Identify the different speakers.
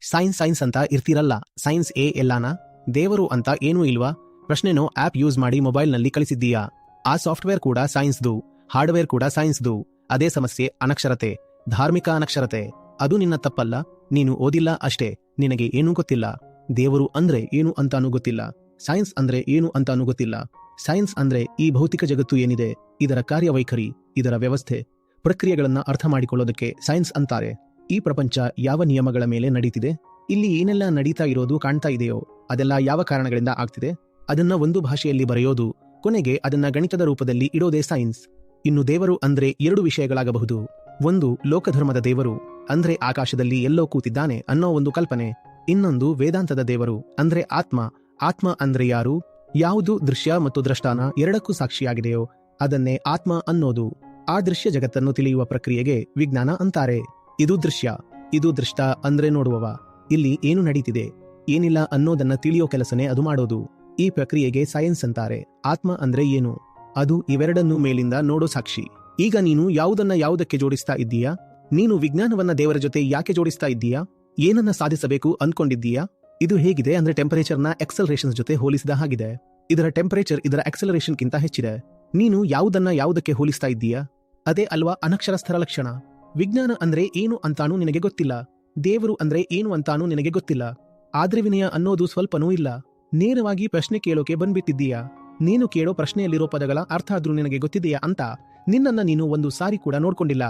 Speaker 1: Science ಅಂತ ಇರ್ತಿರಲ್ಲ. Science ಎಲ್ಲಾನಾ? ದೇವರು ಅಂತ ಏನೂ ಇಲ್ವಾ? ಪ್ರಶ್ನೆನೋ ಆಪ್ ಯೂಸ್ ಮಾಡಿ ಮೊಬೈಲ್ನಲ್ಲಿ ಕಳಿಸಿದ್ದೀಯಾ? ಆ ಸಾಫ್ಟ್ವೇರ್ ಕೂಡ ಸೈನ್ಸ್ದು, ಹಾರ್ಡ್ವೇರ್ ಕೂಡ ಸೈನ್ಸ್ದು. ಅದೇ ಸಮಸ್ಯೆ, ಅನಕ್ಷರತೆ, ಧಾರ್ಮಿಕ ಅನಕ್ಷರತೆ. ಅದು ನಿನ್ನ ತಪ್ಪಲ್ಲ, ನೀನು ಓದಿಲ್ಲ ಅಷ್ಟೇ. ನಿನಗೆ ಏನೂ ಗೊತ್ತಿಲ್ಲ. ದೇವರು ಅಂದ್ರೆ ಏನು ಅಂತಾನೂ ಗೊತ್ತಿಲ್ಲ. ಸೈನ್ಸ್ ಅಂದ್ರೆ ಏನು ಅಂತಾನೂ ಗೊತ್ತಿಲ್ಲ. ಸೈನ್ಸ್ ಅಂದ್ರೆ ಈ ಭೌತಿಕ ಜಗತ್ತು ಏನಿದೆ, ಇದರ ಕಾರ್ಯವೈಖರಿ, ಇದರ ವ್ಯವಸ್ಥೆ, ಪ್ರಕ್ರಿಯೆಗಳನ್ನ ಅರ್ಥ ಮಾಡಿಕೊಳ್ಳೋದಕ್ಕೆ ಸೈನ್ಸ್ ಅಂತಾರೆ. ಈ ಪ್ರಪಂಚ ಯಾವ ನಿಯಮಗಳ ಮೇಲೆ ನಡೀತಿದೆ, ಇಲ್ಲಿ ಏನೆಲ್ಲ ನಡೀತಾ ಇರೋದು ಕಾಣ್ತಾ ಇದೆಯೋ ಅದೆಲ್ಲ ಯಾವ ಕಾರಣಗಳಿಂದ ಆಗ್ತಿದೆ, ಅದನ್ನ ಒಂದು ಭಾಷೆಯಲ್ಲಿ ಬರೆಯೋದು, ಕೊನೆಗೆ ಅದನ್ನ ಗಣಿತದ ರೂಪದಲ್ಲಿ ಇಡೋದೇ ಸೈನ್ಸ್. ಇನ್ನು ದೇವರು ಅಂದ್ರೆ 2 ವಿಷಯಗಳಾಗಬಹುದು. ಒಂದು ಲೋಕಧರ್ಮದ ದೇವರು, ಅಂದ್ರೆ ಆಕಾಶದಲ್ಲಿ ಎಲ್ಲೋ ಕೂತಿದ್ದಾನೆ ಅನ್ನೋ ಒಂದು ಕಲ್ಪನೆ. ಇನ್ನೊಂದು ವೇದಾಂತದ ದೇವರು, ಅಂದ್ರೆ ಆತ್ಮ. ಆತ್ಮ ಅಂದ್ರೆ ಯಾರು? ಯಾವುದು ದೃಶ್ಯ ಮತ್ತು ದ್ರಷ್ಟಾನ ಎರಡಕ್ಕೂ ಸಾಕ್ಷಿಯಾಗಿದೆಯೋ ಅದನ್ನೇ ಆತ್ಮ ಅನ್ನೋದು. ಆ ದೃಶ್ಯ ಜಗತ್ತನ್ನು ತಿಳಿಯುವ ಪ್ರಕ್ರಿಯೆಗೆ ವಿಜ್ಞಾನ ಅಂತಾರೆ. ಇದು ದೃಶ್ಯ, ಇದು ದೃಷ್ಟ ಅಂದ್ರೆ ನೋಡುವವ. ಇಲ್ಲಿ ಏನು ನಡೀತಿದೆ, ಏನಿಲ್ಲ ಅನ್ನೋದನ್ನ ತಿಳಿಯೋ ಕೆಲಸನೇ ಅದು ಮಾಡೋದು. ಈ ಪ್ರಕ್ರಿಯೆಗೆ ಸೈನ್ಸ್ ಅಂತಾರೆ. ಆತ್ಮ ಅಂದ್ರೆ ಏನು? ಅದು ಇವೆರಡನ್ನೂ ಮೇಲಿಂದ ನೋಡೋ ಸಾಕ್ಷಿ. ಈಗ ನೀನು ಯಾವುದನ್ನ ಯಾವುದಕ್ಕೆ ಜೋಡಿಸ್ತಾ ಇದ್ದೀಯಾ? ನೀನು ವಿಜ್ಞಾನವನ್ನ ದೇವರ ಜೊತೆ ಯಾಕೆ ಜೋಡಿಸ್ತಾ ಇದ್ದೀಯಾ? ಏನನ್ನ ಸಾಧಿಸಬೇಕು ಅನ್ಕೊಂಡಿದ್ದೀಯಾ? ಇದು ಹೇಗಿದೆ ಅಂದ್ರೆ ಟೆಂಪರೇಚರ್ನ ಎಕ್ಸಲರೇಷನ್ ಜೊತೆ ಹೋಲಿಸಿದ ಹಾಗಿದೆ. ಇದರ ಟೆಂಪರೇಚರ್ ಇದರ ಎಕ್ಸಲರೇಷನ್ಗಿಂತ ಹೆಚ್ಚಿದೆ. ನೀನು ಯಾವುದನ್ನ ಯಾವುದಕ್ಕೆ ಹೋಲಿಸ್ತಾ ಇದ್ದೀಯಾ? ಅದೇ ಅಲ್ವಾ ಅನಕ್ಷರಸ್ಥರ ಲಕ್ಷಣ. ವಿಜ್ಞಾನ ಅಂದ್ರೆ ಏನು ಅಂತಾನೂ ನಿನಗೆ ಗೊತ್ತಿಲ್ಲ. ದೇವರು ಅಂದ್ರೆ ಏನು ಅಂತಾನೂ ನಿನಗೆ ಗೊತ್ತಿಲ್ಲ. ಆದ್ರೆ ವಿನಯ ಅನ್ನೋದು ಸ್ವಲ್ಪನೂ ಇಲ್ಲ. ನೇರವಾಗಿ ಪ್ರಶ್ನೆ ಕೇಳೋಕೆ ಬಂದ್ಬಿಟ್ಟಿದ್ದೀಯಾ? ನೀನು ಕೇಳೋ ಪ್ರಶ್ನೆಯಲ್ಲಿರೋ ಪದಗಳ ಅರ್ಥ ಆದ್ರೂ ನಿನಗೆ ಗೊತ್ತಿದೆಯಾ ಅಂತ ನಿನ್ನನ್ನ ನೀನು ಒಂದು ಸಾರಿ ಕೂಡ ನೋಡ್ಕೊಂಡಿಲ್ಲ.